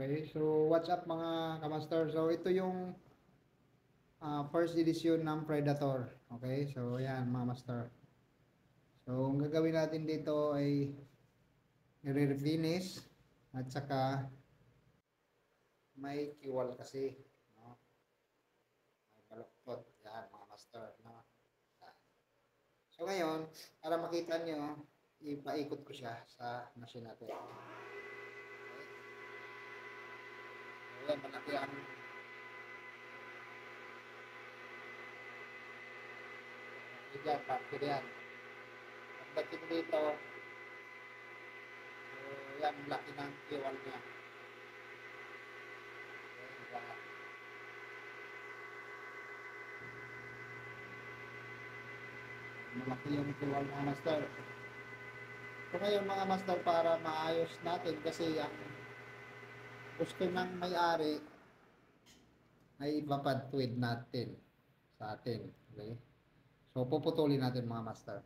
Okay, so what's up mga kamaster? So ito yung first edition ng Predator. Okay, so ayan mga master. So ang gagawin natin dito ay i-refinish at saka may kiwal kasi. No? May baluktot. Yan mga master. No? So ngayon, para makita nyo, ipaikot ko siya sa machine natin. Okay. So yan, malaki ang yan, bakit yan. Pagdating dito, so yan, laki ng kiwal niya. Okay, malaki yung kiwal mga master. So ngayon mga master, para maayos natin kasi ang gusto ng may-ari ay ipapatuwid natin sa atin. Okay? So puputulin natin mga master.